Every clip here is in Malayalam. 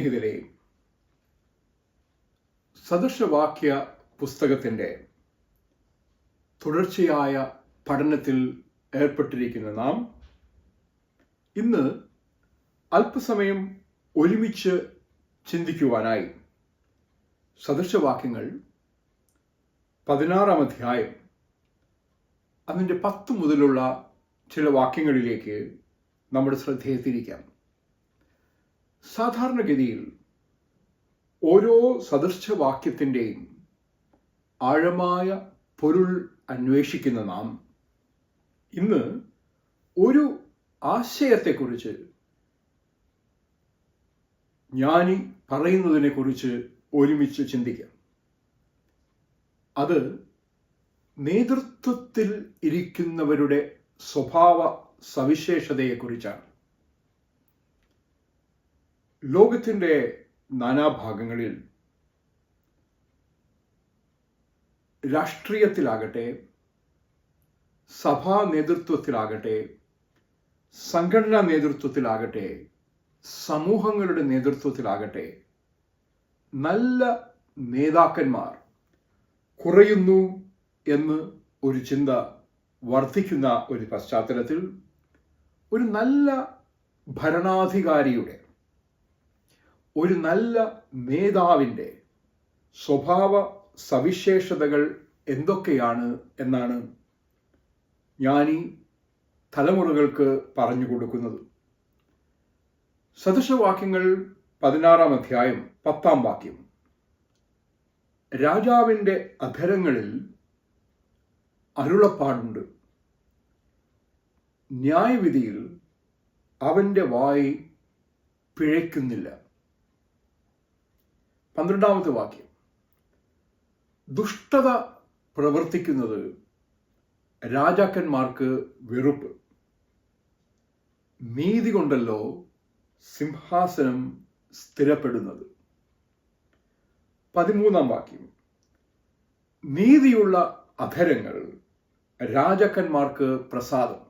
സ്നേഹിതരെ, സദൃശവാക്യ പുസ്തകത്തിൻ്റെ തുടർച്ചയായ പഠനത്തിൽ ഏർപ്പെട്ടിരിക്കുന്ന നാം ഇന്ന് അല്പസമയം ഒരുമിച്ച് ചിന്തിക്കുവാനായി സദൃശവാക്യങ്ങൾ 16-ാം അധ്യായം അതിൻ്റെ 10 മുതലുള്ള ചില വാക്യങ്ങളിലേക്ക് നമ്മുടെ ശ്രദ്ധയെ തിരിക്കാം. സാധാരണഗതിയിൽ ഓരോ സദൃശവാക്യത്തിൻ്റെയും ആഴമായ പൊരുൾ അന്വേഷിക്കുന്ന നാം ഇന്ന് ഒരു ആശയത്തെക്കുറിച്ച്, ജ്ഞാനി പറയുന്നതിനെക്കുറിച്ച് ഒരുമിച്ച് ചിന്തിക്കാം. അത് നേതൃത്വത്തിൽ ഇരിക്കുന്നവരുടെ സ്വഭാവ സവിശേഷതയെക്കുറിച്ചാണ്. ലോകത്തിൻ്റെ നാനാഭാഗങ്ങളിൽ രാഷ്ട്രീയത്തിലാകട്ടെ, സഭാ നേതൃത്വത്തിലാകട്ടെ, സംഘടനാ നേതൃത്വത്തിലാകട്ടെ, സമൂഹങ്ങളുടെ നേതൃത്വത്തിലാകട്ടെ, നല്ല നേതാക്കന്മാർ കുറയുന്നു എന്ന് ഒരു ചിന്ത വർദ്ധിക്കുന്ന ഒരു പശ്ചാത്തലത്തിൽ ഒരു നല്ല ഭരണാധികാരിയുടെ, ഒരു നല്ല നേതാവിൻ്റെ സ്വഭാവ സവിശേഷതകൾ എന്തൊക്കെയാണ് എന്നാണ് ജ്ഞാനി തലമുറകൾക്ക് പറഞ്ഞു കൊടുക്കുന്നത്. സദൃശവാക്യങ്ങൾ 16-ാം അധ്യായം 10-ാം വാക്യം: രാജാവിൻ്റെ അധരങ്ങളിൽ അരുളപ്പാടുണ്ട്, ന്യായവിധിയിൽ അവൻ്റെ വായ് പിഴയ്ക്കുന്നില്ല. 12-ാമത്തെ വാക്യം: ദുഷ്ടത പ്രവർത്തിക്കുന്നത് രാജാക്കന്മാർക്ക് വെറുപ്പ്, നീതി കൊണ്ടല്ലോ സിംഹാസനം സ്ഥിരപ്പെടുന്നത്. 13-ാം വാക്യം: നീതിയുള്ള അധരങ്ങൾ രാജാക്കന്മാർക്ക് പ്രസാദം,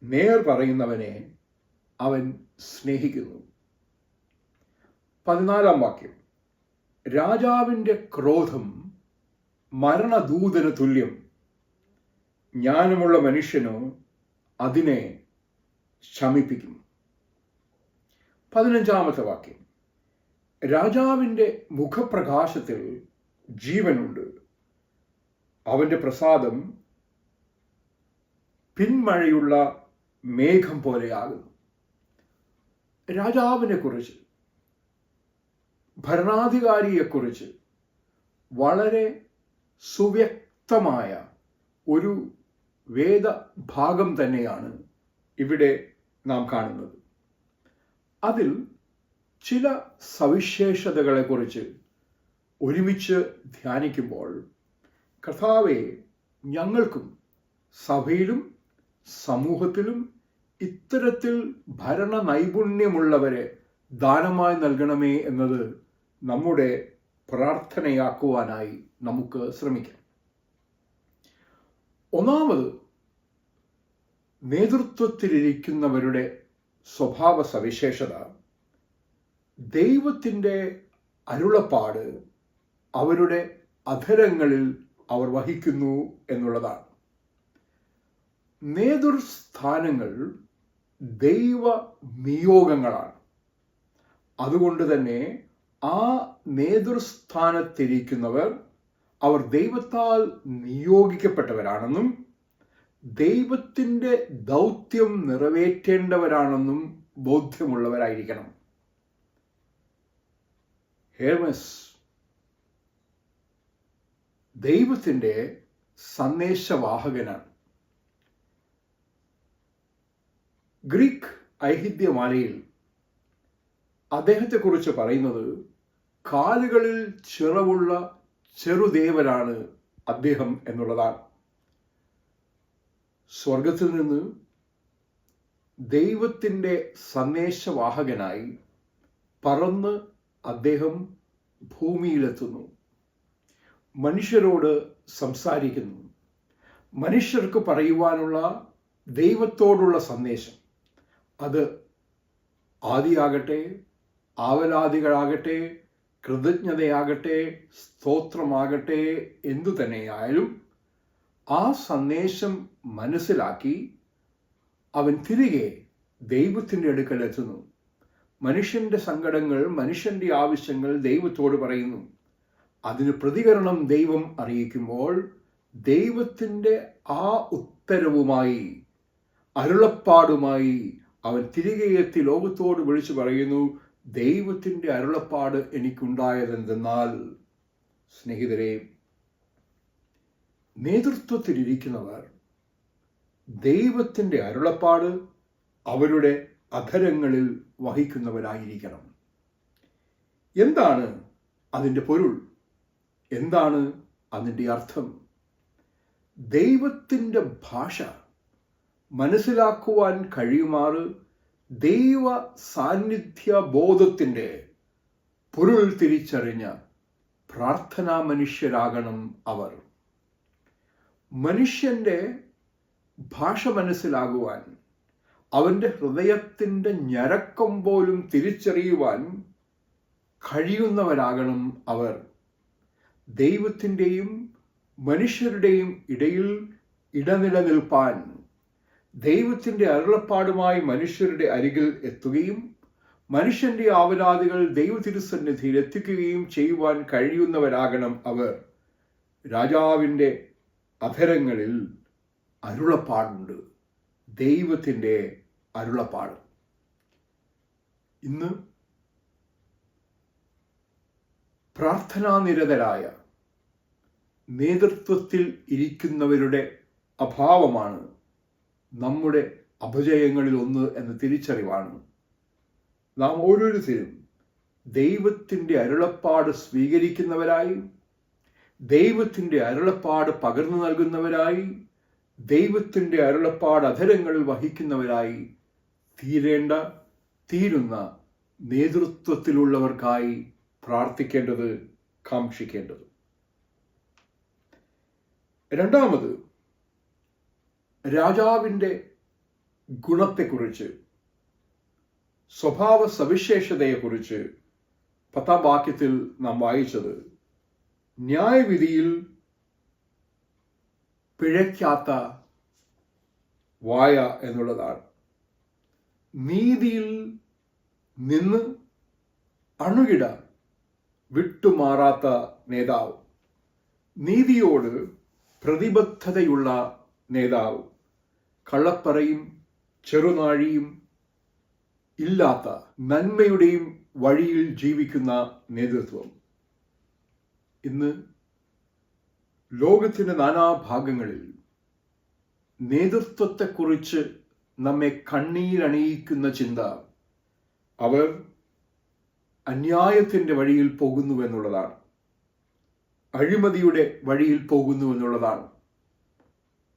നേർ പറയുന്നവനെ അവൻ സ്നേഹിക്കുന്നു. 14-ാം വാക്യം: രാജാവിൻ്റെ ക്രോധം മരണദൂതന് തുല്യം, ജ്ഞാനമുള്ള മനുഷ്യനോ അതിനെ ശമിപ്പിക്കും. 15-ാമത്തെ വാക്യം: രാജാവിൻ്റെ മുഖപ്രകാശത്തിൽ ജീവനുണ്ട്, അവൻ്റെ പ്രസാദം പിന്മഴയുള്ള മേഘം പോലെയാകുന്നു. രാജാവിനെ കുറിച്ച്, ഭരണാധികാരിയെക്കുറിച്ച് വളരെ സുവ്യക്തമായ ഒരു വേദഭാഗം തന്നെയാണ് ഇവിടെ നാം കാണുന്നത്. അതിൽ ചില സവിശേഷതകളെക്കുറിച്ച് ഒരുമിച്ച് ധ്യാനിക്കുമ്പോൾ, കർത്താവേ, ഞങ്ങൾക്കും സഭയിലും സമൂഹത്തിലും ഇത്തരത്തിൽ ഭരണ നൈപുണ്യമുള്ളവരെ ദാനമായി നൽകണമേ എന്നത് നമ്മുടെ പ്രാർത്ഥനയാക്കുവാനായി നമുക്ക് ശ്രമിക്കാം. ഒന്നാമത്, നേതൃത്വത്തിലിരിക്കുന്നവരുടെ സ്വഭാവ സവിശേഷത ദൈവത്തിൻ്റെ അരുളപ്പാട് അവരുടെ അധരങ്ങളിൽ അവർ വഹിക്കുന്നു എന്നുള്ളതാണ്. നേതൃസ്ഥാനങ്ങൾ ദൈവ നിയോഗങ്ങളാണ്. അതുകൊണ്ട് തന്നെ ആ നേതൃസ്ഥാനത്തിരിക്കുന്നവർ അവർ ദൈവത്താൽ നിയോഗിക്കപ്പെട്ടവരാണെന്നും ദൈവത്തിൻ്റെ ദൗത്യം നിറവേറ്റേണ്ടവരാണെന്നും ബോധ്യമുള്ളവരായിരിക്കണം. ഹെർമെസ് ദൈവത്തിൻ്റെ സന്ദേശവാഹകനാണ്. ഗ്രീക്ക് ഐതിഹ്യമാലയിൽ അദ്ദേഹത്തെക്കുറിച്ച് പറയുന്നത് കാലുകളിൽ ചിറവുള്ള ചെറുദേവനാണ് അദ്ദേഹം എന്നുള്ളതാണ്. സ്വർഗത്തിൽ നിന്ന് ദൈവത്തിൻ്റെ സന്ദേശവാഹകനായി പറന്ന് അദ്ദേഹം ഭൂമിയിലെത്തുന്നു, മനുഷ്യരോട് സംസാരിക്കുന്നു. മനുഷ്യർക്ക് പറയുവാനുള്ള ദൈവത്തോടുള്ള സന്ദേശം, അത് ആദിയാകട്ടെ, ആവലാദികളാകട്ടെ, കൃതജ്ഞതയാകട്ടെ, സ്തോത്രമാകട്ടെ, എന്തു തന്നെയായാലും ആ സന്ദേശം മനസ്സിലാക്കി അവൻ തിരികെ ദൈവത്തിൻ്റെ അടുക്കൽ എത്തുന്നു. മനുഷ്യൻ്റെ സങ്കടങ്ങൾ, മനുഷ്യൻ്റെ ആവശ്യങ്ങൾ ദൈവത്തോട് പറയുന്നു. അതിന് പ്രതികരണം ദൈവം അറിയിക്കുമ്പോൾ ദൈവത്തിൻ്റെ ആ ഉത്തരവുമായി, അരുളപ്പാടുമായി അവൻ തിരികെ എത്തി ലോകത്തോട് വിളിച്ചു പറയുന്നു, ദൈവത്തിൻ്റെ അരുളപ്പാട് എനിക്കുണ്ടായതെന്തെന്നാൽ. സ്നേഹിതരെ, നേതൃത്വത്തിലിരിക്കുന്നവർ ദൈവത്തിൻ്റെ അരുളപ്പാട് അവരുടെ അധരങ്ങളിൽ വഹിക്കുന്നവരായിരിക്കണം. എന്താണ് അതിൻ്റെ പൊരുൾ? എന്താണ് അതിൻ്റെ അർത്ഥം? ദൈവത്തിൻ്റെ ഭാഷ മനസ്സിലാക്കുവാൻ കഴിയുമാറ് ദൈവ സാന്നിധ്യ ബോധത്തിൻ്റെ പൊരുൾ തിരിച്ചറിഞ്ഞ പ്രാർത്ഥനാ മനുഷ്യരാകണം അവർ. മനുഷ്യൻ്റെ ഭാഷ മനസ്സിലാകുവാൻ, അവൻ്റെ ഹൃദയത്തിൻ്റെ ഞരക്കം പോലും തിരിച്ചറിയുവാൻ കഴിയുന്നവരാകണം അവർ. ദൈവത്തിൻ്റെയും മനുഷ്യരുടെയും ഇടയിൽ ഇടനിലനിൽപ്പാൻ, ദൈവത്തിൻ്റെ അരുളപ്പാടുമായി മനുഷ്യരുടെ അരികിൽ എത്തുകയും മനുഷ്യൻ്റെ ആവലാദികൾ ദൈവ തിരുസന്നിധിയിൽ എത്തിക്കുകയും ചെയ്യുവാൻ കഴിയുന്നവരാകണം അവർ. രാജാവിൻ്റെ അധരങ്ങളിൽ അരുളപ്പാടുണ്ട്, ദൈവത്തിൻ്റെ അരുളപ്പാട്. ഇന്ന് പ്രാർത്ഥനാനിരതരായ നേതൃത്വത്തിൽ ഇരിക്കുന്നവരുടെ അഭാവമാണ് നമ്മുടെ അപജയങ്ങളിൽ ഒന്ന് എന്ന തിരിച്ചറിവാണ്. നാം ഓരോരുത്തരും ദൈവത്തിൻ്റെ അരുളപ്പാട് സ്വീകരിക്കുന്നവരായി, ദൈവത്തിൻ്റെ അരുളപ്പാട് പകർന്നു നൽകുന്നവരായി, ദൈവത്തിൻ്റെ അരുളപ്പാട് അധരങ്ങളിൽ വഹിക്കുന്നവരായി തീരുന്ന നേതൃത്വത്തിലുള്ളവർക്കായി പ്രാർത്ഥിക്കേണ്ടത്, കാക്ഷിക്കേണ്ടത്. രണ്ടാമത്, രാജാവിൻ്റെ ഗുണത്തെക്കുറിച്ച്, സ്വഭാവ സവിശേഷതയെക്കുറിച്ച് 10-ാം വാക്യത്തിൽ നാം വായിച്ചത്, ന്യായവിധിയിൽ പിഴയ്ക്കാത്ത വായ എന്നുള്ളതാണ്. നീതിയിൽ നിന്ന് അണുകിട വിട്ടുമാറാത്ത നേതാവ്, നീതിയോട് പ്രതിബദ്ധതയുള്ള നേതാവ്, കള്ളപ്പറയും ചെറുനാഴിയും ഇല്ലാത്ത നന്മയുടെയും വഴിയിൽ ജീവിക്കുന്ന നേതൃത്വം. ഇന്ന് ലോകത്തിൻ്റെ നാനാഭാഗങ്ങളിൽ നേതൃത്വത്തെക്കുറിച്ച് നമ്മെ കണ്ണീരണിയിക്കുന്ന ചിന്ത, അവർ അന്യായത്തിൻ്റെ വഴിയിൽ പോകുന്നുവെന്നുള്ളതാണ്, അഴിമതിയുടെ വഴിയിൽ പോകുന്നുവെന്നുള്ളതാണ്,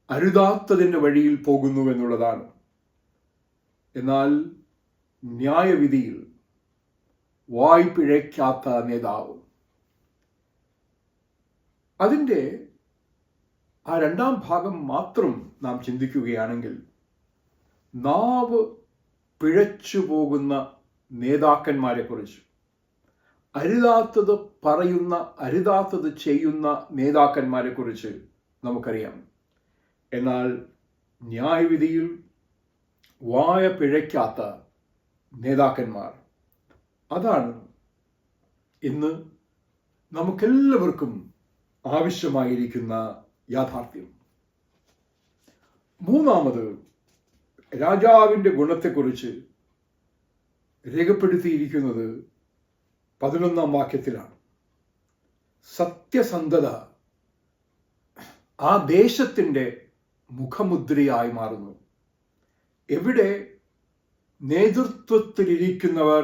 അരുതാത്തതിൻ്റെ വഴിയിൽ പോകുന്നുവെന്നുള്ളതാണ്. എന്നാൽ ന്യായവിധിയിൽ വായ് പിഴയ്ക്കാത്ത നേതാവ്, അതിൻ്റെ ആ 2-ാം ഭാഗം മാത്രം നാം ചിന്തിക്കുകയാണെങ്കിൽ, നാവ് പിഴച്ചു പോകുന്ന നേതാക്കന്മാരെ കുറിച്ച്, അരുതാത്തത് പറയുന്ന, അരുതാത്തത് ചെയ്യുന്ന നേതാക്കന്മാരെ കുറിച്ച് നമുക്കറിയാം. എന്നാൽ ന്യായവിധിയിൽ വായ പിഴയ്ക്കാത്ത നേതാക്കന്മാർ, അതാണ് ഇന്ന് നമുക്കെല്ലാവർക്കും ആവശ്യമായിരിക്കുന്ന യാഥാർത്ഥ്യം. മൂന്നാമത്, രാജാവിൻ്റെ ഗുണത്തെക്കുറിച്ച് രേഖപ്പെടുത്തിയിരിക്കുന്നത് 11-ാം വാക്യത്തിലാണ്. സത്യസന്ധത ആ ദേശത്തിൻ്റെ മുഖമുദ്രയായി മാറുന്നു. എവിടെ നേതൃത്വത്തിലിരിക്കുന്നവർ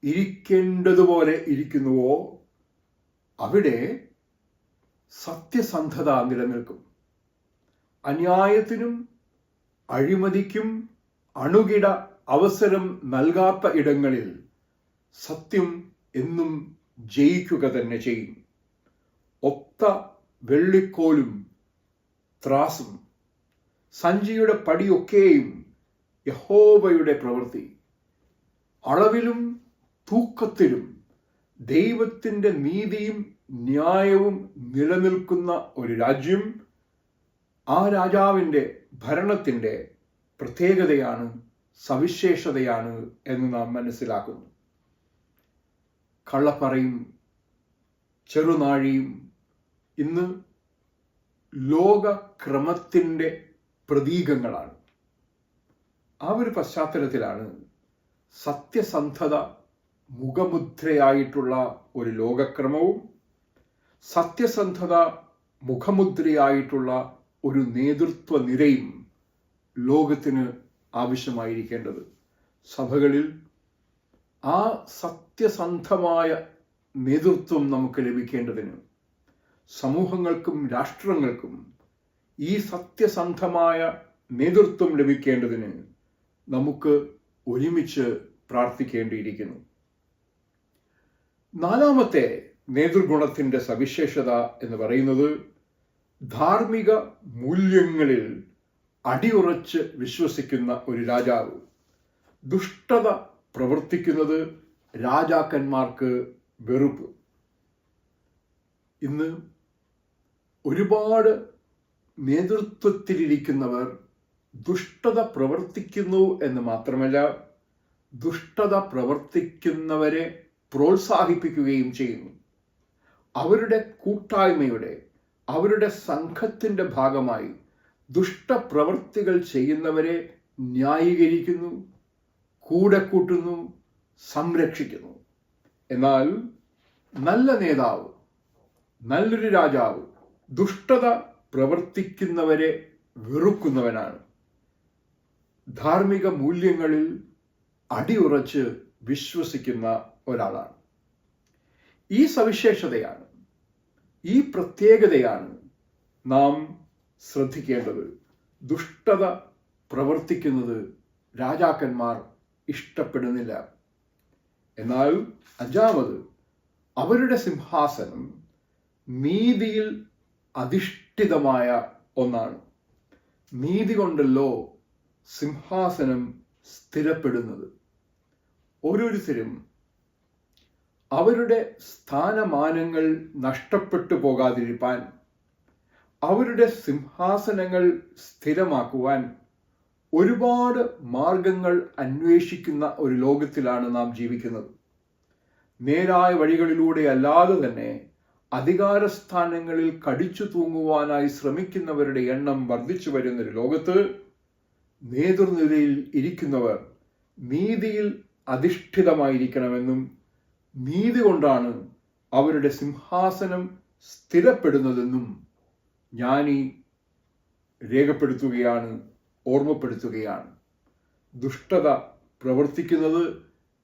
ഇരിക്കേണ്ടതുപോലെ ഇരിക്കുന്നുവോ അവിടെ സത്യസന്ധത നിലനിൽക്കും. അന്യായത്തിനും അഴിമതിക്കും അണുകിട അവസരം നൽകാത്ത ഇടങ്ങളിൽ സത്യം എന്നും ജയിക്കുക തന്നെ ചെയ്യും. ഒത്ത വെള്ളിക്കോലും ത്രാസും സഞ്ചിയുടെ പടിയൊക്കെയും യഹോവയുടെ പ്രവൃത്തി. അളവിലും തൂക്കത്തിലും ദൈവത്തിൻ്റെ നീതിയും ന്യായവും നിലനിൽക്കുന്ന ഒരു രാജ്യം, ആ രാജാവിൻ്റെ ഭരണത്തിൻ്റെ പ്രത്യേകതയാണ്, സവിശേഷതയാണ് എന്ന് നാം മനസ്സിലാക്കുന്നു. കള്ളപ്പറയും ചെറുനാഴിയും ഇന്ന് ലോകക്രമത്തിൻ്റെ പ്രതീകങ്ങളാണ്. ആ ഒരു പശ്ചാത്തലത്തിലാണ് സത്യസന്ധത മുഖമുദ്രയായിട്ടുള്ള ഒരു ലോകക്രമവും സത്യസന്ധത മുഖമുദ്രയായിട്ടുള്ള ഒരു നേതൃത്വ നിരയും ലോകത്തിന് ആവശ്യമായിരിക്കേണ്ടത്. സഭകളിൽ ആ സത്യസന്ധമായ നേതൃത്വം നമുക്ക് ലഭിക്കേണ്ടതിന്, സമൂഹങ്ങൾക്കും രാഷ്ട്രങ്ങൾക്കും ഈ സത്യസന്ധമായ നേതൃത്വം ലഭിക്കേണ്ടതിന് നമുക്ക് ഒരുമിച്ച് പ്രാർത്ഥിക്കേണ്ടിയിരിക്കുന്നു. നാലാമത്തെ നേതൃഗുണത്തിൻ്റെ സവിശേഷത എന്ന് പറയുന്നത് ധാർമ്മിക മൂല്യങ്ങളിൽ അടിയുറച്ച് വിശ്വസിക്കുന്ന ഒരു രാജാവ്. ദുഷ്ടത പ്രവർത്തിക്കുന്നത് രാജാക്കന്മാർക്ക് വെറുപ്പ്. ഇന്ന് ഒരുപാട് നേതൃത്വത്തിലിരിക്കുന്നവർ ദുഷ്ടത പ്രവർത്തിക്കുന്നു എന്ന് മാത്രമല്ല, ദുഷ്ടത പ്രവർത്തിക്കുന്നവരെ പ്രോത്സാഹിപ്പിക്കുകയും ചെയ്യുന്നു. അവരുടെ കൂട്ടായ്മയുടെ, അവരുടെ സംഘത്തിൻ്റെ ഭാഗമായി ദുഷ്ടപ്രവർത്തികൾ ചെയ്യുന്നവരെ ന്യായീകരിക്കുന്നു, കൂടെ കൂട്ടുന്നു, സംരക്ഷിക്കുന്നു. എന്നാൽ നല്ല നേതാവ്, നല്ലൊരു രാജാവ് ദുഷ്ടത പ്രവർത്തിക്കുന്നവരെ വെറുക്കുന്നവനാണ്. ധാർമ്മിക മൂല്യങ്ങളിൽ അടിയുറച്ച് വിശ്വസിക്കുന്ന ഒരാളാണ്. ഈ സവിശേഷതയാണ്, ഈ പ്രത്യേകതയാണ് നാം ശ്രദ്ധിക്കേണ്ടത്. ദുഷ്ടത പ്രവർത്തിക്കുന്നത് രാജാക്കന്മാർ ഇഷ്ടപ്പെടുന്നില്ല. എന്നാൽ അഞ്ചാമത്, അവരുടെ സിംഹാസനം നീതിയിൽ അധിഷ്ഠിതമായ ഒന്നാണ്. നീതി കൊണ്ടല്ലോ സിംഹാസനം സ്ഥിരപ്പെടുന്നത്. ഓരോരുത്തരും അവരുടെ സ്ഥാനമാനങ്ങൾ നഷ്ടപ്പെട്ടു പോകാതിരിക്കാൻ, അവരുടെ സിംഹാസനങ്ങൾ സ്ഥിരമാക്കുവാൻ ഒരുപാട് മാർഗങ്ങൾ അന്വേഷിക്കുന്ന ഒരു ലോകത്തിലാണ് നാം ജീവിക്കുന്നത്. നേരായ വഴികളിലൂടെ അല്ലാതെ തന്നെ അധികാരസ്ഥാനങ്ങളിൽ കടിച്ചു തൂങ്ങുവാനായി ശ്രമിക്കുന്നവരുടെ എണ്ണം വർദ്ധിച്ചു വരുന്നൊരു ലോകത്ത് നേതൃനിരയിൽ ഇരിക്കുന്നവർ നീതിയിൽ അധിഷ്ഠിതമായിരിക്കണമെന്നും നീതി കൊണ്ടാണ് അവരുടെ സിംഹാസനം സ്ഥിരപ്പെടുന്നതെന്നും ജ്ഞാനി രേഖപ്പെടുത്തുകയാണ്, ഓർമ്മപ്പെടുത്തുകയാണ്. ദുഷ്ടത പ്രവർത്തിക്കുന്നത്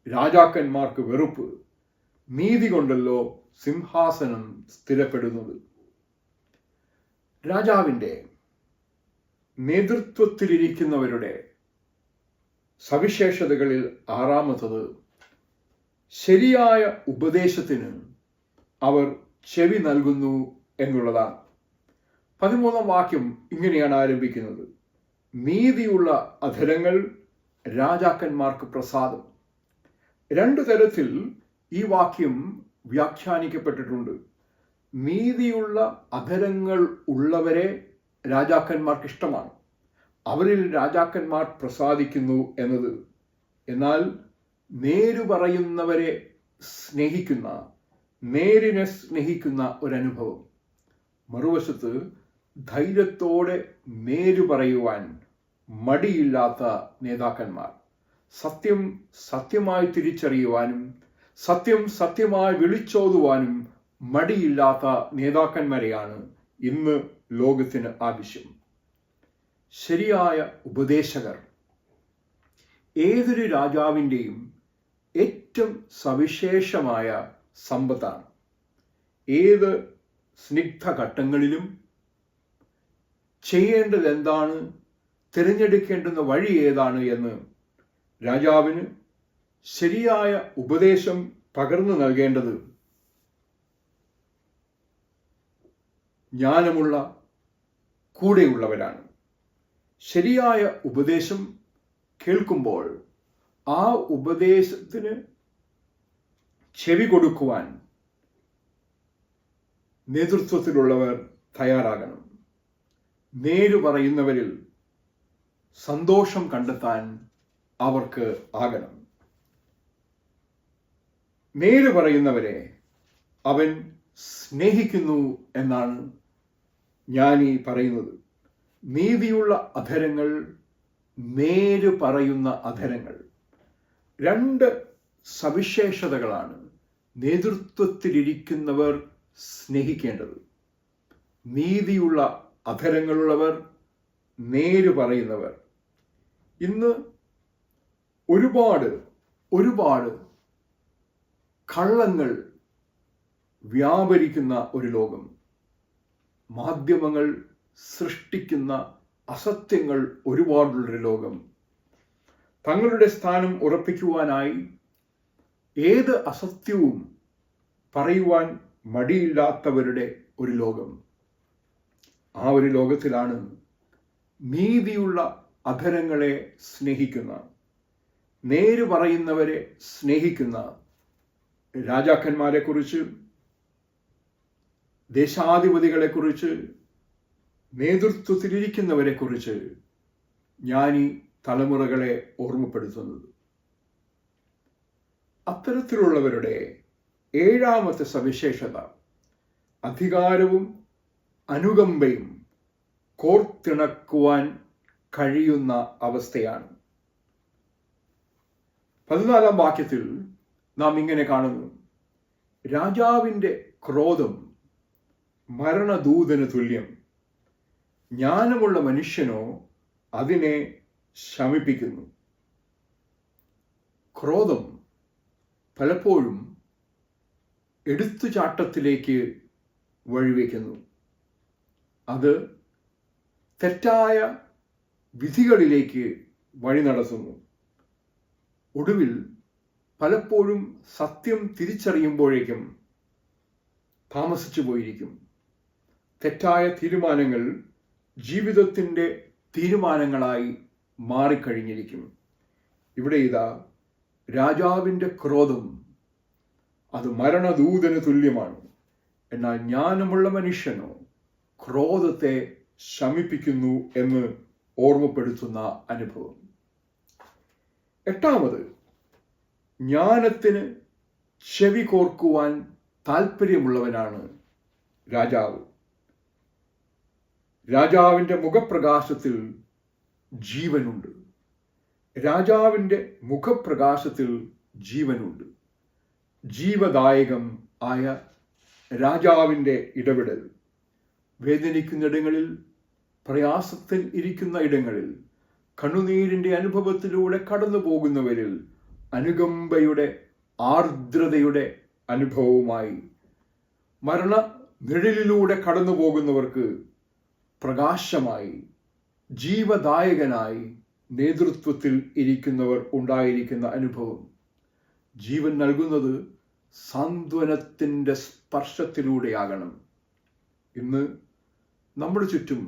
രാജാക്കന്മാർക്ക് വെറുപ്പ്. നീതി കൊണ്ടല്ലോ സിംഹാസനം സ്ഥിരപ്പെടുന്നത്. രാജാവിൻ്റെ നേതൃത്വത്തിലിരിക്കുന്നവരുടെ സവിശേഷതകളിൽ ആറാമത്തത് ശരിയായ ഉപദേശത്തിന് അവർ ചെവി നൽകുന്നു എന്നുള്ളതാണ്. 13-ാം വാക്യം ഇങ്ങനെയാണ് ആരംഭിക്കുന്നത്: നീതിയുള്ള അധരങ്ങൾ രാജാക്കന്മാർക്ക് പ്രസാദം. 2 തരത്തിൽ ഈ വാക്യം വ്യാഖ്യാനിക്കപ്പെട്ടിട്ടുണ്ട്. നീതിയുള്ള അധരങ്ങൾ ഉള്ളവരെ രാജാക്കന്മാർക്ക് ഇഷ്ടമാണ്, അവരിൽ രാജാക്കന്മാർ പ്രസാദിക്കുന്നു എന്നത്. എന്നാൽ നേരു പറയുന്നവരെ സ്നേഹിക്കുന്ന, നേരിനെ സ്നേഹിക്കുന്ന ഒരനുഭവം. മറുവശത്ത് ധൈര്യത്തോടെ നേരു പറയുവാൻ മടിയില്ലാത്ത നേതാക്കന്മാർ, സത്യം സത്യമായി തിരിച്ചറിയുവാനും സത്യം സത്യമായി വിളിച്ചോതുവാനും മടിയില്ലാത്ത നേതാക്കന്മാരെയാണ് ഇന്ന് ലോകത്തിന് ആവശ്യം. ശരിയായ ഉപദേശകർ ഏതൊരു രാജാവിൻ്റെയും ഏറ്റവും സവിശേഷമായ സമ്പത്താണ്. ഏത് സ്നിഗ്ധഘട്ടങ്ങളിലും ചെയ്യേണ്ടത് എന്താണ്, തിരഞ്ഞെടുക്കേണ്ടുന്ന വഴി ഏതാണ് എന്ന് രാജാവിന് ശരിയായ ഉപദേശം പകർന്നു നൽകേണ്ടത് ജ്ഞാനമുള്ള കൂടെയുള്ളവരാണ്. ശരിയായ ഉപദേശം കേൾക്കുമ്പോൾ ആ ഉപദേശത്തിന് ചെവി കൊടുക്കുവാൻ നേതൃത്വത്തിലുള്ളവർ തയ്യാറാകണം. നേര് പറയുന്നവരിൽ സന്തോഷം കണ്ടെത്താൻ അവർക്ക് ആകണം. നേര് പറയുന്നവരെ അവൻ സ്നേഹിക്കുന്നു എന്നാണ് ഞാൻ ഈ പറയുന്നത്. നീതിയുള്ള അധരങ്ങൾ, നേര് പറയുന്ന അധരങ്ങൾ, രണ്ട് സവിശേഷതകളാണ് നേതൃത്വത്തിലിരിക്കുന്നവർ സ്നേഹിക്കേണ്ടത്. നീതിയുള്ള അധരങ്ങളുള്ളവർ, നേര് പറയുന്നവർ. ഇന്ന് ഒരുപാട് കള്ളങ്ങൾ വ്യാപരിക്കുന്ന ഒരു ലോകം. മാധ്യമങ്ങൾ സൃഷ്ടിക്കുന്ന അസത്യങ്ങൾ ഒരുപാടുള്ളൊരു ലോകം. തങ്ങളുടെ സ്ഥാനം ഉറപ്പിക്കുവാനായി ഏത് അസത്യവും പറയുവാൻ മടിയില്ലാത്തവരുടെ ഒരു ലോകം. ആ ഒരു ലോകത്തിലാണ് നീതിയുള്ള അധരങ്ങളെ സ്നേഹിക്കുന്ന, നേര് പറയുന്നവരെ സ്നേഹിക്കുന്ന രാജാക്കന്മാരെക്കുറിച്ച്, ദേശാധിപതികളെക്കുറിച്ച്, നേതൃത്വത്തിലിരിക്കുന്നവരെക്കുറിച്ച് ഞാൻ ഈ തലമുറകളെ ഓർമ്മപ്പെടുത്തുന്നത്. അത്തരത്തിലുള്ളവരുടെ ഏഴാമത്തെ സവിശേഷത അധികാരവും അനുകമ്പയും കോർത്തിണക്കുവാൻ കഴിയുന്ന അവസ്ഥയാണ്. 14-ാം വാക്യത്തിൽ നാം ഇങ്ങനെ കാണുന്നു: രാജാവിൻ്റെ ക്രോധം മരണദൂതന് തുല്യം, ജ്ഞാനമുള്ള മനുഷ്യനോ അതിനെ ശമിപ്പിക്കുന്നു. ക്രോധം പലപ്പോഴും എടുത്തുചാട്ടത്തിലേക്ക് വഴിവെക്കുന്നു. അത് തെറ്റായ വിധികളിലേക്ക് വഴി നടത്തുന്നു. ഒടുവിൽ പലപ്പോഴും സത്യം തിരിച്ചറിയുമ്പോഴേക്കും താമസിച്ചു പോയിരിക്കും. തെറ്റായ തീരുമാനങ്ങൾ ജീവിതത്തിൻ്റെ തീരുമാനങ്ങളായി മാറിക്കഴിഞ്ഞിരിക്കും. ഇവിടെ ഇതാ, രാജാവിൻ്റെ ക്രോധം അത് മരണദൂതന് തുല്യമാണ്, എന്നാൽ ജ്ഞാനമുള്ള മനുഷ്യനോ ക്രോധത്തെ ശമിപ്പിക്കുന്നു എന്ന് ഓർമ്മപ്പെടുത്തുന്ന അനുഭവം. 8-ാമത്, ജ്ഞാനത്തിന് ചെവി കോർക്കുവാൻ താല്പര്യമുള്ളവനാണ് രാജാവ്. രാജാവിൻ്റെ മുഖപ്രകാശത്തിൽ ജീവനുണ്ട്. രാജാവിൻ്റെ മുഖപ്രകാശത്തിൽ ജീവനുണ്ട്. ജീവദായകം ആയ രാജാവിൻ്റെ ഇടപെടൽ, വേദനിക്കുന്നിടങ്ങളിൽ, പ്രയാസത്തിൽ ഇരിക്കുന്ന ഇടങ്ങളിൽ, കണ്ണുനീരിൻ്റെ അനുഭവത്തിലൂടെ കടന്നു പോകുന്നവരിൽ അനുകമ്പയുടെ, ആർദ്രതയുടെ അനുഭവവുമായി, മരണ നിഴലിലൂടെ കടന്നു പോകുന്നവർക്ക് പ്രകാശമായി, ജീവദായകനായി നേതൃത്വത്തിൽ ഇരിക്കുന്നവർ ഉണ്ടായിരിക്കുന്ന അനുഭവം. ജീവൻ നൽകുന്നത് സാന്ത്വനത്തിൻ്റെ സ്പർശത്തിലൂടെയാകണം. ഇന്ന് നമ്മുടെ ചുറ്റും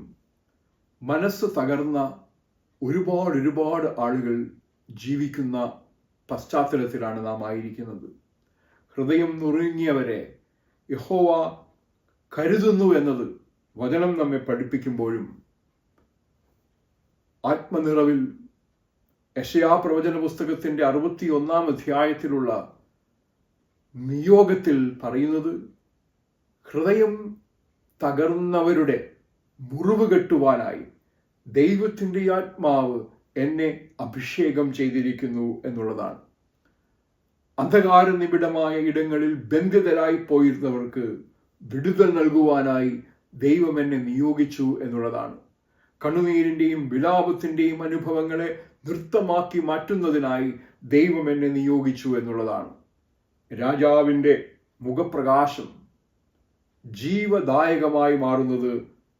മനസ്സ് തകർന്ന ഒരുപാട് ആളുകൾ ജീവിക്കുന്ന പശ്ചാത്തലത്തിലാണ് നാം ആയിരിക്കുന്നത്. ഹൃദയം നുറുങ്ങിയവരെ യഹോവ കരുതുന്നു എന്നത് വചനം നമ്മെ പഠിപ്പിക്കുമ്പോഴും, ആത്മനിറവിൽ യെശയ്യാ പ്രവചന പുസ്തകത്തിൻ്റെ 61-ാം അധ്യായത്തിലുള്ള നിയോഗത്തിൽ പറയുന്നത്, ഹൃദയം തകർന്നവരുടെ മുറിവ് കെട്ടുവാനായി ദൈവത്തിൻ്റെ ആത്മാവ് എന്നെ അഭിഷേകം ചെയ്തിരിക്കുന്നു എന്നുള്ളതാണ്. അന്ധകാര നിബിഡമായ ഇടങ്ങളിൽ ബന്ധിതരായി പോയിരുന്നവർക്ക് വിടുതൽ നൽകുവാനായി ദൈവം എന്നെ നിയോഗിച്ചു എന്നുള്ളതാണ്. കണ്ണുനീരിൻ്റെയും വിലാപത്തിൻ്റെയും അനുഭവങ്ങളെ നൃത്തമാക്കി മാറ്റുന്നതിനായി ദൈവം എന്നെ നിയോഗിച്ചു എന്നുള്ളതാണ്. രാജാവിൻ്റെ മുഖപ്രകാശം ജീവദായകമായി മാറുന്നത്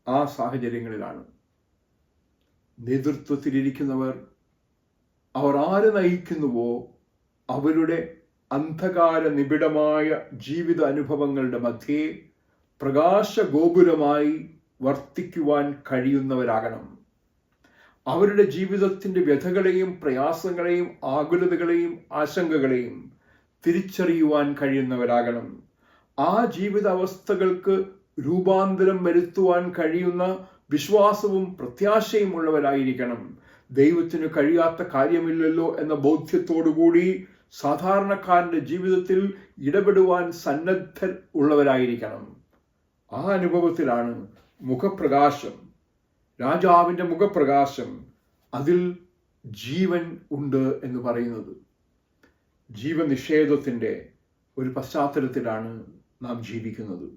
ആ സാഹചര്യങ്ങളിലാണ്. നേതൃത്വത്തിലിരിക്കുന്നവർ, അവർ ആര് നയിക്കുന്നുവോ അവരുടെ അന്ധകാര നിബിഡമായ ജീവിത അനുഭവങ്ങളുടെ മധ്യേ പ്രകാശഗോപുരമായി വർത്തിക്കുവാൻ കഴിയുന്നവരാകണം. അവരുടെ ജീവിതത്തിൻ്റെ വ്യഥകളെയും പ്രയാസങ്ങളെയും ആകുലതകളെയും ആശങ്കകളെയും തിരിച്ചറിയുവാൻ കഴിയുന്നവരാകണം. ആ ജീവിതാവസ്ഥകൾക്ക് രൂപാന്തരം വരുത്തുവാൻ കഴിയുന്ന വിശ്വാസവും പ്രത്യാശയും ഉള്ളവരായിരിക്കണം. ദൈവത്തിന് കഴിയാത്ത കാര്യമില്ലല്ലോ എന്ന ബോധ്യത്തോടുകൂടി സാധാരണക്കാരന്റെ ജീവിതത്തിൽ ഇടപെടുവാൻ സന്നദ്ധർ ഉള്ളവരായിരിക്കണം. ആ അനുഭവത്തിലാണ് മുഖപ്രകാശം, രാജാവിൻ്റെ മുഖപ്രകാശം, അതിൽ ജീവൻ ഉണ്ട് എന്ന് പറയുന്നത്. ജീവനിഷേധത്തിൻ്റെ ഒരു പശ്ചാത്തലത്തിലാണ് നാം ജീവിക്കുന്നത്.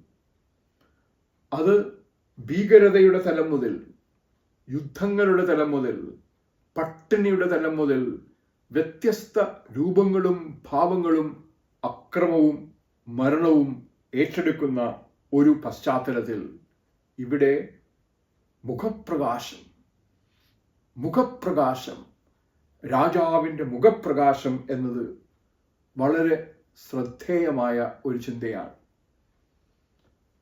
അത് ഭീകരതയുടെ തലം മുതൽ, യുദ്ധങ്ങളുടെ തലം മുതൽ, പട്ടിണിയുടെ തലം മുതൽ, വ്യത്യസ്ത രൂപങ്ങളും ഭാവങ്ങളും അക്രമവും മരണവും ഏറ്റെടുക്കുന്ന ഒരു പശ്ചാത്തലത്തിൽ ഇവിടെ മുഖപ്രകാശം, രാജാവിൻ്റെ മുഖപ്രകാശം എന്നത് വളരെ ശ്രദ്ധേയമായ ഒരു ചിന്തയാണ്.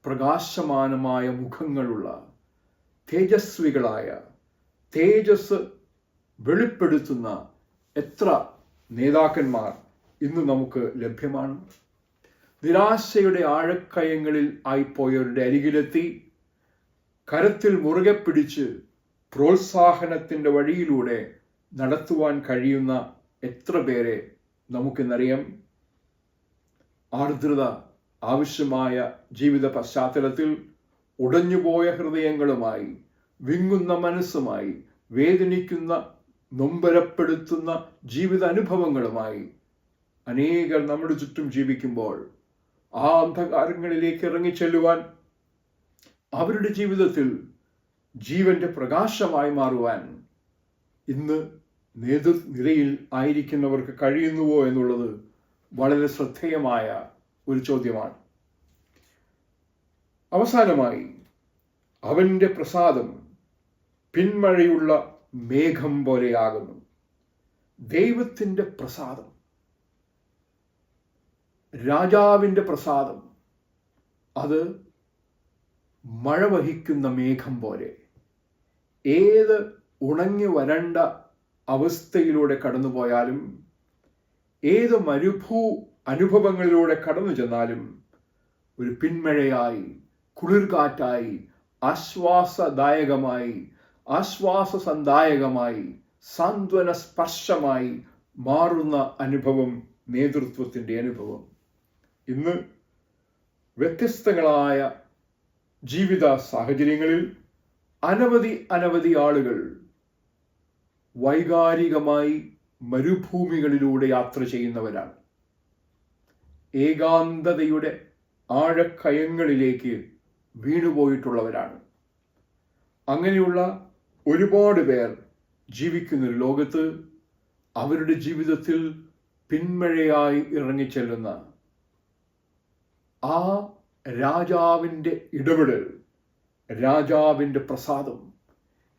പ്രകാശമാനമായ മുഖങ്ങളുള്ള, തേജസ്വികളായ, തേജസ് വെളിപ്പെടുത്തുന്ന എത്ര നേതാക്കന്മാർ ഇന്ന് നമുക്ക് ലഭ്യമാണ്. നിരാശയുടെ ആഴക്കയങ്ങളിൽ ആയിപ്പോയവരുടെ അരികിലെത്തി കരത്തിൽ മുറുകെ പിടിച്ച് പ്രോത്സാഹനത്തിൻ്റെ വഴിയിലൂടെ നടത്തുവാൻ കഴിയുന്ന എത്ര പേരെ നമുക്കിന്നറിയാം. ആർദ്രത ആവശ്യമായ ജീവിത പശ്ചാത്തലത്തിൽ ഉടഞ്ഞുപോയ ഹൃദയങ്ങളുമായി, വിങ്ങുന്ന മനസ്സുമായി, വേദനിക്കുന്ന, നൊമ്പരപ്പെടുത്തുന്ന ജീവിത അനുഭവങ്ങളുമായി അനേകർ നമ്മുടെ ചുറ്റും ജീവിക്കുമ്പോൾ ആ അന്ധകാരങ്ങളിലേക്ക് ഇറങ്ങിച്ചെല്ലുവാൻ, അവരുടെ ജീവിതത്തിൽ ജീവന്റെ പ്രകാശമായി മാറുവാൻ ഇന്ന് നേതൃനിരയിൽ ആയിരിക്കുന്നവർക്ക് കഴിയുന്നുവോ എന്നുള്ളത് വളരെ ശ്രദ്ധേയമായ ഒരു ചോദ്യമാണ്. അവസാനമായി, അവന്റെ പ്രസാദം പിന്മഴയുള്ള മേഘം പോലെയാകുന്നു. ദൈവത്തിൻ്റെ പ്രസാദം, രാജാവിൻ്റെ പ്രസാദം, അത് മഴ വഹിക്കുന്ന മേഘം പോലെ ഏത് ഉണങ്ങി വരണ്ട അവസ്ഥയിലൂടെ കടന്നുപോയാലും, ഏത് അനുഭവങ്ങളിലൂടെ കടന്നു ചെന്നാലും ഒരു പിന്മഴയായി, കുളിർകാറ്റായി, ആശ്വാസദായകമായി, ആശ്വാസസന്ദായകമായി, സാന്ത്വന സ്പർശമായി മാറുന്ന അനുഭവം നേതൃത്വത്തിൻ്റെ അനുഭവം. ഇന്ന് വ്യത്യസ്തങ്ങളായ ജീവിത സാഹചര്യങ്ങളിൽ അനവധി ആളുകൾ വൈകാരികമായി മരുഭൂമികളിലൂടെ യാത്ര ചെയ്യുന്നവരാണ്. ഏകാന്തതയുടെ ആഴക്കയങ്ങളിലേക്ക് വീണുപോയിട്ടുള്ളവരാണ്. അങ്ങനെയുള്ള ഒരുപാട് പേർ ജീവിക്കുന്നൊരു ലോകത്ത് അവരുടെ ജീവിതത്തിൽ പിന്മഴയായി ഇറങ്ങിച്ചെല്ലുന്ന ആ രാജാവിൻ്റെ ഇടപെടൽ, രാജാവിൻ്റെ പ്രസാദം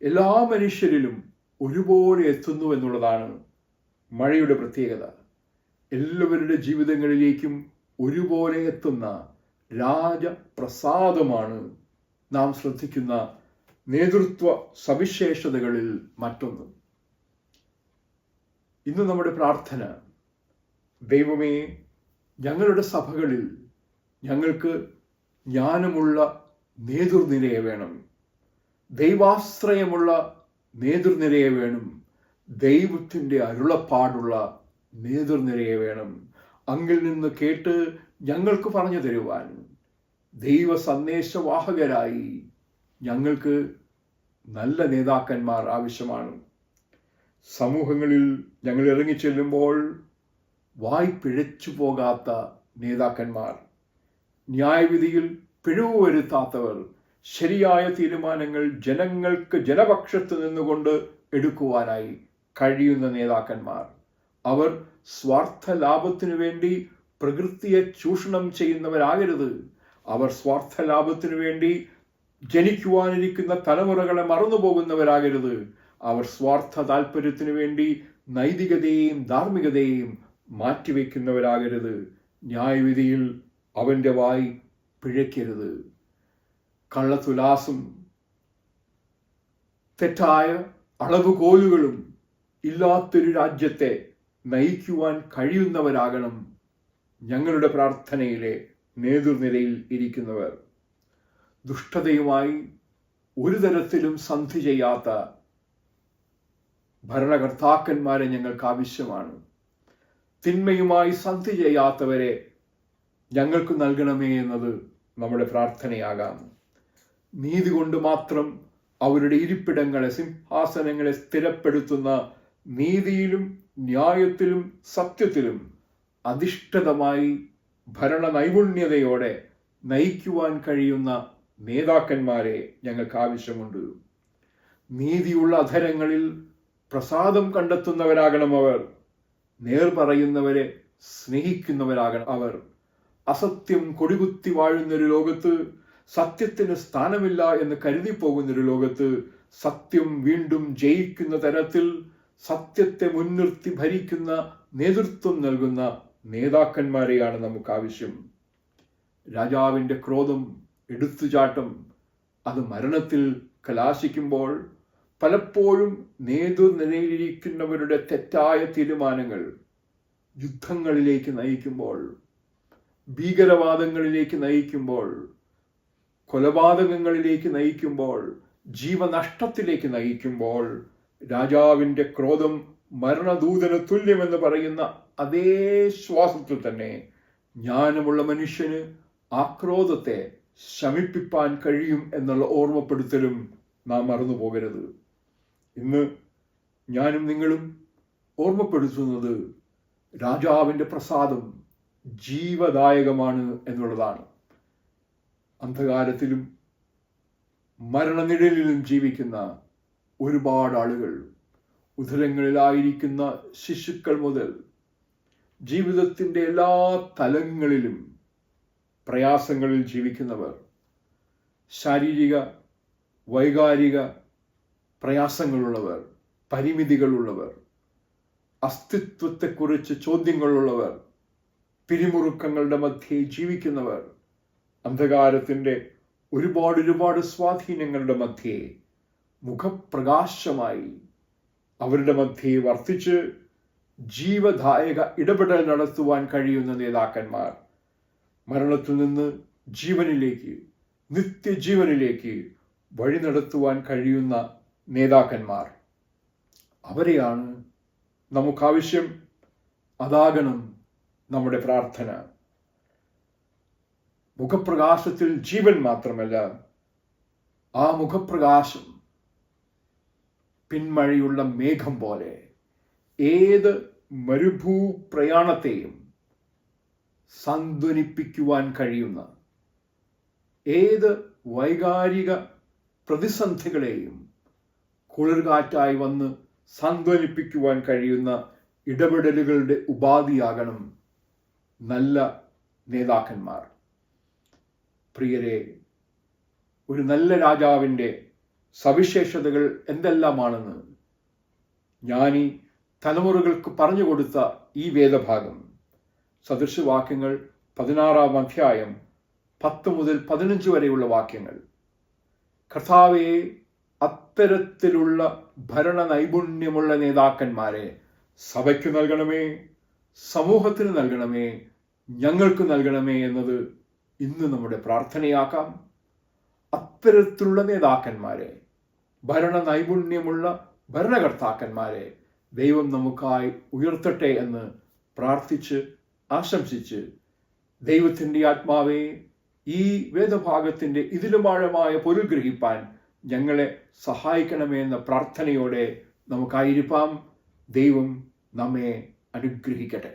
എല്ലാ മനുഷ്യരിലും ഒരുപോലെ എത്തുന്നു എന്നുള്ളതാണ് മഴയുടെ പ്രത്യേകത. എല്ലാവരുടെ ജീവിതങ്ങളിലേക്കും ഒരുപോലെ എത്തുന്ന രാജപ്രസാദമാണ് നാം ശ്രദ്ധിക്കുന്ന നേതൃത്വ സവിശേഷതകളിൽ മറ്റൊന്ന്. ഇന്ന് നമ്മുടെ പ്രാർത്ഥന, ദൈവമേ, ഞങ്ങളുടെ സഭകളിൽ ഞങ്ങൾക്ക് ജ്ഞാനമുള്ള നേതൃനിരയെ വേണം, ദൈവാശ്രയമുള്ള നേതൃനിരയെ വേണം, ദൈവത്തിൻ്റെ അരുളപ്പാടുള്ള നേതൃനിരയെ വേണം. അങ്ങിൽ നിന്ന് കേട്ട് ഞങ്ങൾക്ക് പറഞ്ഞു തരുവാൻ ദൈവ സന്ദേശവാഹകരായി ഞങ്ങൾക്ക് നല്ല നേതാക്കന്മാർ ആവശ്യമാണ്. സമൂഹങ്ങളിൽ ഞങ്ങൾ ഇറങ്ങിച്ചെല്ലുമ്പോൾ വായ് പിഴച്ചു പോകാത്ത നേതാക്കന്മാർ, ന്യായവിധിയിൽ പിഴവ് വരുത്താത്തവർ, ശരിയായ തീരുമാനങ്ങൾ ജനങ്ങൾക്ക് ജനപക്ഷത്ത് നിന്നുകൊണ്ട് എടുക്കുവാനായി കഴിയുന്ന നേതാക്കന്മാർ. അവർ സ്വാർത്ഥ ലാഭത്തിനു വേണ്ടി പ്രകൃതിയെ ചൂഷണം ചെയ്യുന്നവരാകരുത്. അവർ സ്വാർത്ഥ ലാഭത്തിനു വേണ്ടി ജനിക്കുവാനിരിക്കുന്ന തലമുറകളെ മറന്നുപോകുന്നവരാകരുത്. അവർ സ്വാർത്ഥ താല്പര്യത്തിനു വേണ്ടി നൈതികതയെയും ധാർമ്മികതയെയും മാറ്റിവെക്കുന്നവരാകരുത്. ന്യായവിധിയിൽ അവൻ്റെ വായ് പിഴയ്ക്കരുത്. കള്ളത്തുലാസും തെറ്റായ അളവുകോലുകളും ഇല്ലാത്തൊരു രാജ്യത്തെ നയിക്കുവാൻ കഴിയുന്നവരാകണം ഞങ്ങളുടെ പ്രാർത്ഥനയിലെ നേതൃനിരയിൽ ഇരിക്കുന്നവർ. ദുഷ്ടതയുമായി ഒരു തരത്തിലും സന്ധി ചെയ്യാത്ത ഭരണകർത്താക്കന്മാരെ ഞങ്ങൾക്ക് ആവശ്യമാണ്. തിന്മയുമായി സന്ധി ചെയ്യാത്തവരെ ഞങ്ങൾക്ക് നൽകണമേ എന്നത് നമ്മുടെ പ്രാർത്ഥനയാകാം. നീതി കൊണ്ട് മാത്രം അവരുടെ ഇരിപ്പിടങ്ങളെ, സിംഹാസനങ്ങളെ സ്ഥിരപ്പെടുത്തുന്ന, നീതിയിലും ന്യായത്തിലും സത്യത്തിലും അധിഷ്ഠിതമായി ഭരണ നൈപുണ്യതയോടെ നയിക്കുവാൻ കഴിയുന്ന നേതാക്കന്മാരെ ഞങ്ങൾക്ക് ആവശ്യമുണ്ട്. നീതിയുള്ള അധരങ്ങളിൽ പ്രസാദം കണ്ടെത്തുന്നവരാകണം അവർ. നേർ പറയുന്നവരെ സ്നേഹിക്കുന്നവരാകണം അവർ. അസത്യം കൊടികുത്തി വാഴുന്നൊരു ലോകത്ത്, സത്യത്തിന് സ്ഥാനമില്ല എന്ന് കരുതിപ്പോകുന്നൊരു ലോകത്ത്, സത്യം വീണ്ടും ജയിക്കുന്ന തരത്തിൽ സത്യത്തെ മുൻനിർത്തി ഭരിക്കുന്ന, നേതൃത്വം നൽകുന്ന നേതാക്കന്മാരെയാണ് നമുക്ക് ആവശ്യം. രാജാവിൻ്റെ ക്രോധം, എടുത്തുചാട്ടം അത് മരണത്തിൽ കലാശിക്കുമ്പോൾ, പലപ്പോഴും നേതൃനിരയിലിരിക്കുന്നവരുടെ തെറ്റായ തീരുമാനങ്ങൾ യുദ്ധങ്ങളിലേക്ക് നയിക്കുമ്പോൾ, ഭീകരവാദങ്ങളിലേക്ക് നയിക്കുമ്പോൾ, കൊലപാതകങ്ങളിലേക്ക് നയിക്കുമ്പോൾ, ജീവനഷ്ടത്തിലേക്ക് നയിക്കുമ്പോൾ, രാജാവിൻ്റെ ക്രോധം മരണദൂതന് തുല്യമെന്ന് പറയുന്ന അതേ ശ്വാസത്തിൽ തന്നെ ജ്ഞാനമുള്ള മനുഷ്യന് ആ ക്രോധത്തെ ശമിപ്പിക്കാൻ കഴിയും എന്നുള്ള ഓർമ്മപ്പെടുത്തലും നാം മറന്നു പോകരുത്. ഇന്ന് ഞാനും നിങ്ങളും ഓർമ്മപ്പെടുത്തുന്നത് രാജാവിൻ്റെ പ്രസാദം ജീവദായകമാണ് എന്നുള്ളതാണ്. അന്ധകാരത്തിലും മരണനിഴലിലും ജീവിക്കുന്ന ഒരുപാട് ആളുകൾ, ഉദരങ്ങളിലായിരിക്കുന്ന ശിശുക്കൾ മുതൽ ജീവിതത്തിൻ്റെ എല്ലാ തലങ്ങളിലും പ്രയാസങ്ങളിൽ ജീവിക്കുന്നവർ, ശാരീരിക വൈകാരിക പ്രയാസങ്ങളുള്ളവർ, പരിമിതികളുള്ളവർ, അസ്തിത്വത്തെക്കുറിച്ച് ചോദ്യങ്ങളുള്ളവർ, പിരിമുറുക്കങ്ങളുടെ മധ്യേ ജീവിക്കുന്നവർ, അന്ധകാരത്തിൻ്റെ ഒരുപാട് സ്വാധീനങ്ങളുടെ മധ്യേ മുഖപ്രകാശമായി അവരുടെ മധ്യേ വർത്തിച്ച് ജീവദായക ഇടപെടൽ നടത്തുവാൻ കഴിയുന്ന നേതാക്കന്മാർ, മരണത്തിൽ നിന്ന് ജീവനിലേക്ക്, നിത്യജീവനിലേക്ക് വഴി നടത്തുവാൻ കഴിയുന്ന നേതാക്കന്മാർ, അവരെയാണ് നമുക്കാവശ്യം. അതാകണം നമ്മുടെ പ്രാർത്ഥന. മുഖപ്രകാശത്തിൽ ജീവൻ മാത്രമല്ല, ആ മുഖപ്രകാശം പിന്മഴയുള്ള മേഘം പോലെ ഏത് മരുഭൂപ്രയാണത്തെയും സാന്ത്വനിപ്പിക്കുവാൻ കഴിയുന്ന, ഏത് വൈകാരിക പ്രതിസന്ധികളെയും കുളിർകാറ്റായി വന്ന് സാന്ത്വനിപ്പിക്കുവാൻ കഴിയുന്ന ഇടപെടലുകളുടെ ഉപാധിയാകണം നല്ല നേതാക്കന്മാർ. പ്രിയരെ, ഒരു നല്ല രാജാവിൻ്റെ സവിശേഷതകൾ എന്തെല്ലാമാണെന്ന് ജ്ഞാനി തലമുറകൾക്ക് പറഞ്ഞു കൊടുത്ത ഈ വേദഭാഗം, സദൃശവാക്യങ്ങൾ 16-ാം അധ്യായം 10 മുതൽ 15 വരെയുള്ള വാക്യങ്ങൾ. കർത്താവേ, അത്തരത്തിലുള്ള ഭരണ നൈപുണ്യമുള്ള നേതാക്കന്മാരെ സഭയ്ക്ക് നൽകണമേ, സമൂഹത്തിന് നൽകണമേ, ഞങ്ങൾക്ക് നൽകണമേ എന്നത് ഇന്ന് നമ്മുടെ പ്രാർത്ഥനയാക്കാം. അത്തരത്തിലുള്ള നേതാക്കന്മാരെ, ഭരണ നൈപുണ്യമുള്ള ഭരണകർത്താക്കന്മാരെ ദൈവം നമുക്കായി ഉയർത്തട്ടെ എന്ന് പ്രാർത്ഥിച്ച് ആശംസിച്ച്, ദൈവത്തിൻ്റെ ആത്മാവേ, ഈ വേദഭാഗത്തിൻ്റെ ഇതിലും ആഴമായ പൊരുൾ ഗ്രഹിപ്പാൻ ഞങ്ങളെ സഹായിക്കണമേ എന്ന പ്രാർത്ഥനയോടെ നമുക്കായിരിക്കാം. ദൈവം നമ്മെ അനുഗ്രഹിക്കട്ടെ.